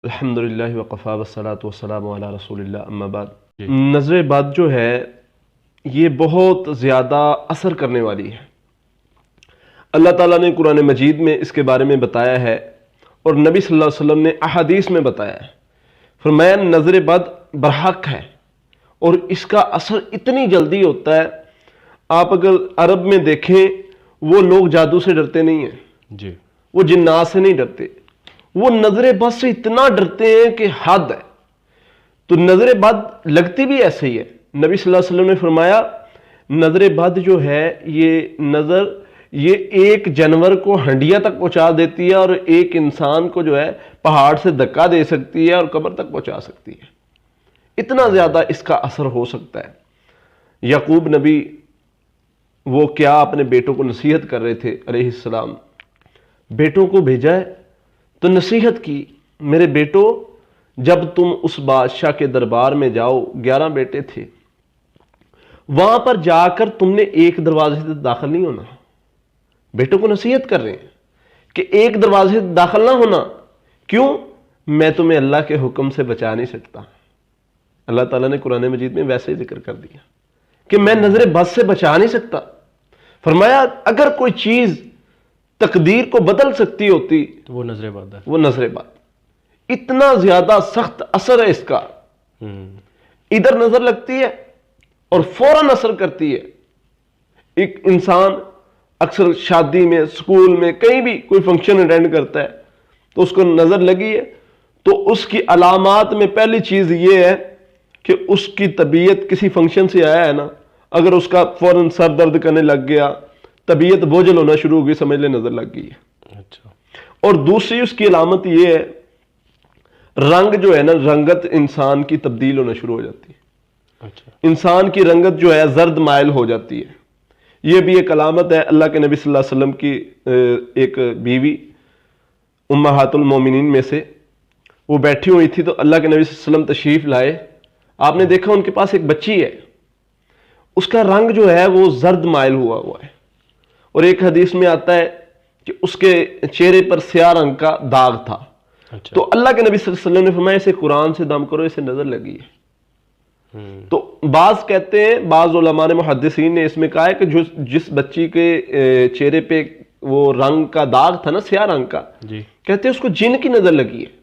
الحمدللہ وقفا والصلاۃ والسلام علی رسول اللہ اما بعد۔ نظر بد جو ہے یہ بہت زیادہ اثر کرنے والی ہے۔ اللہ تعالیٰ نے قرآن مجید میں اس کے بارے میں بتایا ہے اور نبی صلی اللہ علیہ وسلم نے احادیث میں بتایا ہے۔ فرمایا نظر بد برحق ہے اور اس کا اثر اتنی جلدی ہوتا ہے، آپ اگر عرب میں دیکھیں وہ لوگ جادو سے ڈرتے نہیں ہیں جی، وہ جنات سے نہیں ڈرتے، وہ نظر بد سے اتنا ڈرتے ہیں کہ حد ہے۔ تو نظر بد لگتی بھی ایسے ہی ہے۔ نبی صلی اللہ علیہ وسلم نے فرمایا نظر بد جو ہے یہ ایک جانور کو ہنڈیا تک پہنچا دیتی ہے اور ایک انسان کو جو ہے پہاڑ سے دھکا دے سکتی ہے اور قبر تک پہنچا سکتی ہے۔ اتنا زیادہ اس کا اثر ہو سکتا ہے۔ یعقوب نبی وہ کیا اپنے بیٹوں کو نصیحت کر رہے تھے علیہ السلام، بیٹوں کو بھیجا ہے تو نصیحت کی، میرے بیٹو جب تم اس بادشاہ کے دربار میں جاؤ، 11 بیٹے تھے، وہاں پر جا کر تم نے ایک دروازے سے داخل نہیں ہونا۔ بیٹوں کو نصیحت کر رہے ہیں کہ ایک دروازے سے داخل نہ ہونا، کیوں؟ میں تمہیں اللہ کے حکم سے بچا نہیں سکتا۔ اللہ تعالیٰ نے قرآن مجید میں ویسے ہی ذکر کر دیا کہ میں نظر بد سے بچا نہیں سکتا۔ فرمایا اگر کوئی چیز تقدیر کو بدل سکتی ہوتی تو وہ نظر بد ہے، وہ نظر بد۔ اتنا زیادہ سخت اثر ہے اس کا، ادھر نظر لگتی ہے اور فوراً اثر کرتی ہے۔ ایک انسان اکثر شادی میں، اسکول میں، کہیں بھی کوئی فنکشن اٹینڈ کرتا ہے تو اس کو نظر لگی ہے تو اس کی علامات میں پہلی چیز یہ ہے کہ اس کی طبیعت کسی فنکشن سے آیا ہے نا، اگر اس کا فوراً سر درد کرنے لگ گیا، طبیعت بوجھل ہونا شروع ہو گئی، سمجھ لے نظر لگ گئی ہے۔ اچھا، اور دوسری اس کی علامت یہ ہے رنگ جو ہے نا، رنگت انسان کی تبدیل ہونا شروع ہو جاتی ہے، اچھا، انسان کی رنگت جو ہے زرد مائل ہو جاتی ہے۔ یہ بھی ایک علامت ہے۔ اللہ کے نبی صلی اللہ علیہ وسلم کی ایک بیوی امہات المومنین میں سے وہ بیٹھی ہوئی تھی تو اللہ کے نبی صلی اللہ علیہ وسلم تشریف لائے، آپ نے دیکھا ان کے پاس ایک بچی ہے، اس کا رنگ جو ہے وہ زرد مائل ہوا ہے، اور ایک حدیث میں آتا ہے کہ اس کے چہرے پر سیاہ رنگ کا داغ تھا۔ اچھا، تو اللہ کے نبی صلی اللہ علیہ وسلم نے فرمایا اسے قرآن سے دم کرو، اسے نظر لگی ہے۔ تو بعض کہتے ہیں، بعض علماء نے، محدثین نے اس میں کہا ہے کہ جس بچی کے چہرے پہ وہ رنگ کا داغ تھا نا، سیاہ رنگ کا، جی، کہتے ہیں اس کو جن کی نظر لگی ہے۔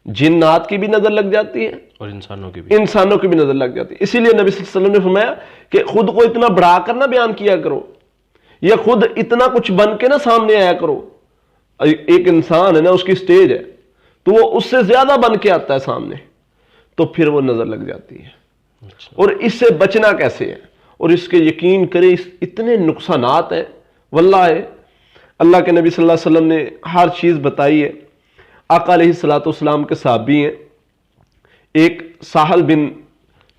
جنات کی بھی نظر لگ جاتی ہے اور انسانوں کی بھی، انسانوں کی بھی نظر لگ جاتی ہے۔ اسی لیے نبی صلی اللہ علیہ وسلم نے فرمایا کہ خود کو اتنا بڑھا کر نہ بیان کیا کرو، یا خود اتنا کچھ بن کے نہ سامنے آیا کرو۔ ایک انسان ہے نا، اس کی سٹیج ہے تو وہ اس سے زیادہ بن کے آتا ہے سامنے، تو پھر وہ نظر لگ جاتی ہے۔ اچھا، اور اس سے بچنا کیسے ہے؟ اور اس کے یقین کرے اتنے نقصانات ہیں، واللہ ہے اللہ کے نبی صلی اللہ علیہ وسلم نے ہر چیز بتائی ہے۔ آقا علیہ الصلوۃ والسلام کے صحابی ہیں، ایک سہل بن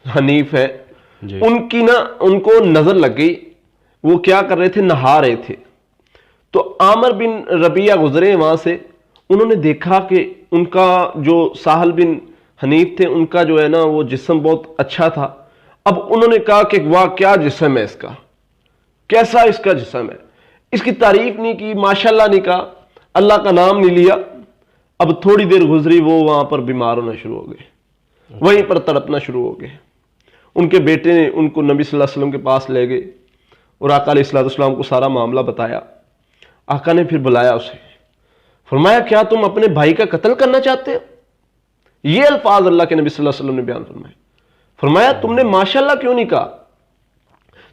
حنیف ہے، جی، ان کو نظر لگ گئی، وہ کیا کر رہے تھے؟ نہا رہے تھے، تو عامر بن ربیعہ گزرے وہاں سے، انہوں نے دیکھا کہ ان کا جو سہل بن حنیف تھے، ان کا جو ہے نا وہ جسم بہت اچھا تھا۔ اب انہوں نے کہا کہ واہ کیا جسم ہے اس کا، کیسا اس کا جسم ہے، اس کی تعریف نہیں کی، ماشاءاللہ نہیں کہا، اللہ کا نام نہیں لیا۔ اب تھوڑی دیر گزری، وہ وہاں پر بیمار ہونا شروع ہو گئے، وہیں پر تڑپنا شروع ہو گئے۔ ان کے بیٹے نے ان کو نبی صلی اللہ علیہ وسلم کے پاس لے گئے اور آقا علیہ الصلوۃ والسلام کو سارا معاملہ بتایا۔ آقا نے پھر بلایا اسے، فرمایا کیا تم اپنے بھائی کا قتل کرنا چاہتے ہو؟ یہ الفاظ اللہ کے نبی صلی اللہ علیہ وسلم نے بیان فرمائے۔ فرمایا تم نے ماشاءاللہ کیوں نہیں کہا؟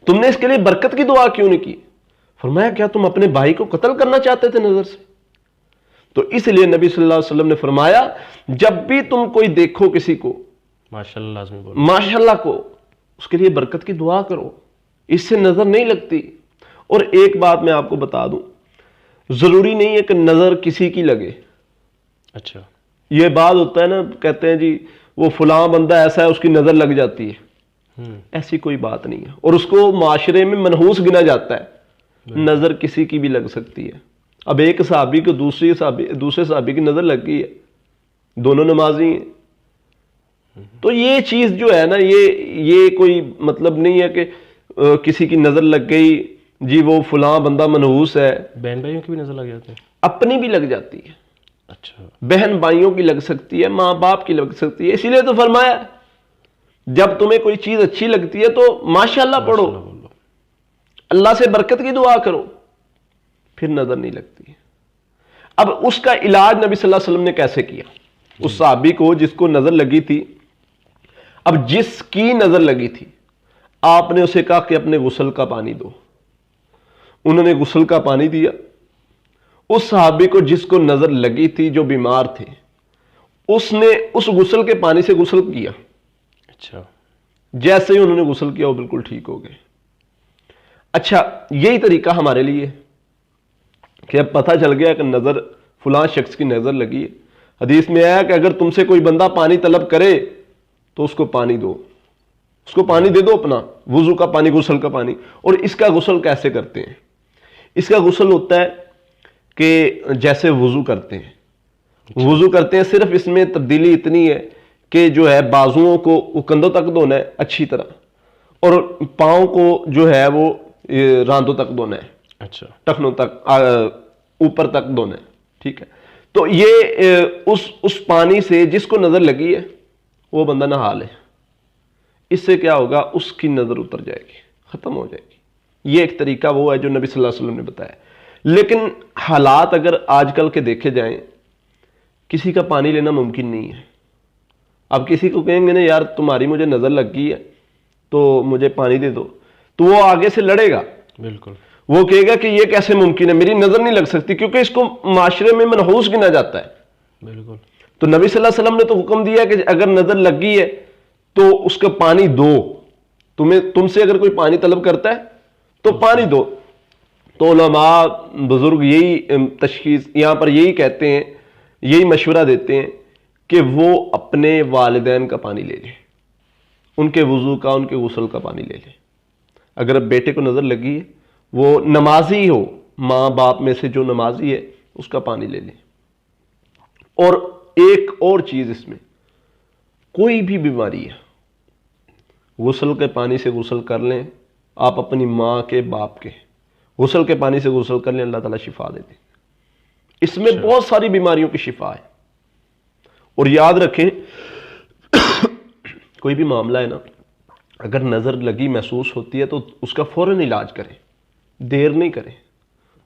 تم نے اس کے لیے برکت کی دعا کیوں نہیں کی؟ فرمایا کیا تم اپنے بھائی کو قتل کرنا چاہتے تھے نظر سے؟ تو اس لیے نبی صلی اللہ علیہ وسلم نے فرمایا جب بھی تم کوئی دیکھو کسی کو، ماشاءاللہ لازمی بولو، ماشاءاللہ کو، اس کے لیے برکت کی دعا کرو، اس سے نظر نہیں لگتی۔ اور ایک بات میں آپ کو بتا دوں، ضروری نہیں ہے کہ نظر کسی کی لگے۔ اچھا، یہ بات ہوتا ہے نا، کہتے ہیں جی وہ فلاں بندہ ایسا ہے اس کی نظر لگ جاتی ہے، ایسی کوئی بات نہیں ہے، اور اس کو معاشرے میں منحوس گنا جاتا ہے۔ نظر کسی کی بھی لگ سکتی ہے۔ اب ایک صحابی کو دوسرے صحابی کی نظر لگ گئی ہے، دونوں نمازی ہیں، تو یہ چیز جو ہے نا، یہ کوئی مطلب نہیں ہے کہ کسی کی نظر لگ گئی جی وہ فلاں بندہ منحوس ہے۔ بہن بھائیوں کی بھی نظر لگ جاتے ہیں، اپنی بھی لگ جاتی ہے، اچھا بہن بھائیوں کی لگ سکتی ہے، ماں باپ کی لگ سکتی ہے، اسی لیے تو فرمایا جب تمہیں کوئی چیز اچھی لگتی ہے تو ماشاءاللہ پڑھو، ماشاءاللہ بولو. اللہ سے برکت کی دعا کرو، پھر نظر نہیں لگتی. اب اس کا علاج نبی صلی اللہ علیہ وسلم نے کیسے کیا؟ اس صحابی کو جس کو نظر لگی تھی، اب جس کی نظر لگی تھی آپ نے اسے کہا کہ اپنے غسل کا پانی دو. انہوں نے غسل کا پانی دیا. اس صحابی کو جس کو نظر لگی تھی، جو بیمار تھے، اس نے اس غسل کے پانی سے غسل کیا. اچھا جیسے ہی انہوں نے غسل کیا وہ بالکل ٹھیک ہو گئے. اچھا یہی طریقہ ہمارے لیے کہ اب پتہ چل گیا کہ نظر فلاں شخص کی نظر لگی ہے. حدیث میں آیا کہ اگر تم سے کوئی بندہ پانی طلب کرے تو اس کو پانی دو، اس کو پانی دے دو، اپنا وضو کا پانی، غسل کا پانی. اور اس کا غسل کیسے کرتے ہیں؟ اس کا غسل ہوتا ہے کہ جیسے وضو کرتے ہیں، وضو کرتے ہیں، صرف اس میں تبدیلی اتنی ہے کہ جو ہے بازوؤں کو کندھوں تک دھونا ہے اچھی طرح، اور پاؤں کو جو ہے وہ راندوں تک دھونا ہے، اچھا ٹخنوں تک، اوپر تک دھونا ہے. ٹھیک ہے، تو یہ اس پانی سے جس کو نظر لگی ہے وہ بندہ نہا لے. اس سے کیا ہوگا؟ اس کی نظر اتر جائے گی، ختم ہو جائے گی. یہ ایک طریقہ وہ ہے جو نبی صلی اللہ علیہ وسلم نے بتایا. لیکن حالات اگر آج کل کے دیکھے جائیں، کسی کا پانی لینا ممکن نہیں ہے. اب کسی کو کہیں گے نا یار تمہاری مجھے نظر لگ گئی ہے تو مجھے پانی دے دو، تو وہ آگے سے لڑے گا. بالکل. وہ کہے گا کہ یہ کیسے ممکن ہے، میری نظر نہیں لگ سکتی، کیونکہ اس کو معاشرے میں منحوس گنا جاتا ہے. بالکل. تو نبی صلی اللہ علیہ وسلم نے تو حکم دیا کہ اگر نظر لگ گئی ہے تو اس کا پانی دو. تم سے اگر کوئی پانی طلب کرتا ہے تو پانی دو. تو علماء بزرگ یہی تشخیص یہاں پر یہی کہتے ہیں، یہی مشورہ دیتے ہیں کہ وہ اپنے والدین کا پانی لے لیں، ان کے وضو کا، ان کے غسل کا پانی لے لیں. اگر اب بیٹے کو نظر لگی ہے، وہ نمازی ہو، ماں باپ میں سے جو نمازی ہے اس کا پانی لے لیں. اور ایک اور چیز اس میں، کوئی بھی بیماری ہے غسل کے پانی سے غسل کر لیں. آپ اپنی ماں کے، باپ کے غسل کے پانی سے غسل کر لیں، اللہ تعالیٰ شفا دے دیں. اس میں بہت ساری بیماریوں کی شفا ہے. اور یاد رکھیں کوئی بھی معاملہ ہے نا، اگر نظر لگی محسوس ہوتی ہے تو اس کا فوراً علاج کریں، دیر نہیں کریں.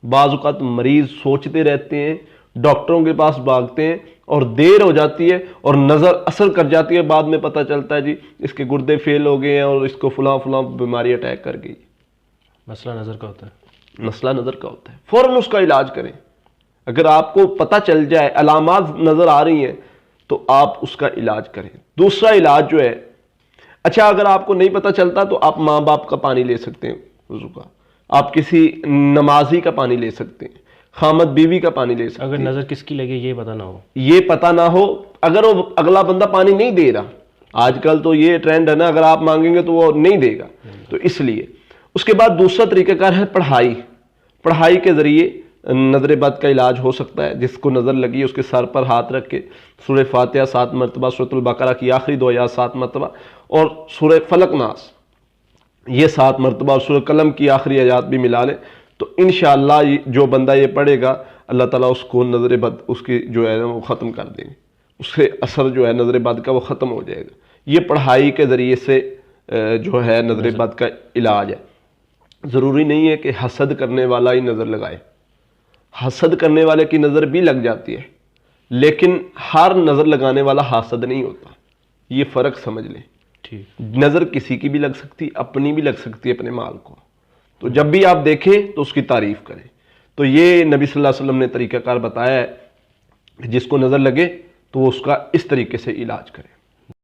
بعض اوقات مریض سوچتے رہتے ہیں، ڈاکٹروں کے پاس بھاگتے ہیں اور دیر ہو جاتی ہے اور نظر اثر کر جاتی ہے. بعد میں پتہ چلتا ہے جی اس کے گردے فیل ہو گئے ہیں اور اس کو فلاں فلاں بیماری اٹیک کر گئی. مسئلہ نظر کا ہوتا ہے. مسئلہ نظر کا ہوتا ہے. فوراً اس کا علاج کریں. اگر آپ کو پتہ چل جائے، علامات نظر آ رہی ہیں، تو آپ اس کا علاج کریں. دوسرا علاج جو ہے، اچھا اگر آپ کو نہیں پتہ چلتا تو آپ ماں باپ کا پانی لے سکتے ہیں وضو کا، آپ کسی نمازی کا پانی لے سکتے ہیں، خامد بیوی کا پانی لے سکتے ہیں. اگر نظر کس کی لگے یہ پتہ نہ ہو، یہ پتہ نہ ہو، اگر وہ اگلا بندہ پانی نہیں دے رہا، آج کل تو یہ ٹرینڈ ہے نا، اگر آپ مانگیں گے تو وہ نہیں دے گا، تو اس لیے. اس کے بعد دوسرا طریقہ کار ہے پڑھائی. پڑھائی کے ذریعے نظر بد کا علاج ہو سکتا ہے. جس کو نظر لگی اس کے سر پر ہاتھ رکھ کے سورہ فاتحہ 7 مرتبہ، سورۃ البقرہ کی آخری 2 آیات 7 مرتبہ، اور سورہ فلق ناس یہ 7 مرتبہ، اور سورہ قلم کی آخری آیات بھی ملا لیں، تو انشاءاللہ جو بندہ یہ پڑھے گا اللہ تعالیٰ اس کو نظر بد اس کی جو ہے وہ ختم کر دیں گے. اس سے اثر جو ہے نظر بد کا وہ ختم ہو جائے گا. یہ پڑھائی کے ذریعے سے جو ہے نظر بد کا علاج ہے. ضروری نہیں ہے کہ حسد کرنے والا ہی نظر لگائے. حسد کرنے والے کی نظر بھی لگ جاتی ہے، لیکن ہر نظر لگانے والا حاسد نہیں ہوتا. یہ فرق سمجھ لیں. ٹھیک. نظر کسی کی بھی لگ سکتی، اپنی بھی لگ سکتی ہے، اپنے مال کو. تو جب بھی آپ دیکھیں تو اس کی تعریف کریں. تو یہ نبی صلی اللہ علیہ وسلم نے طریقہ کار بتایا ہے، جس کو نظر لگے تو وہ اس کا اس طریقے سے علاج کرے.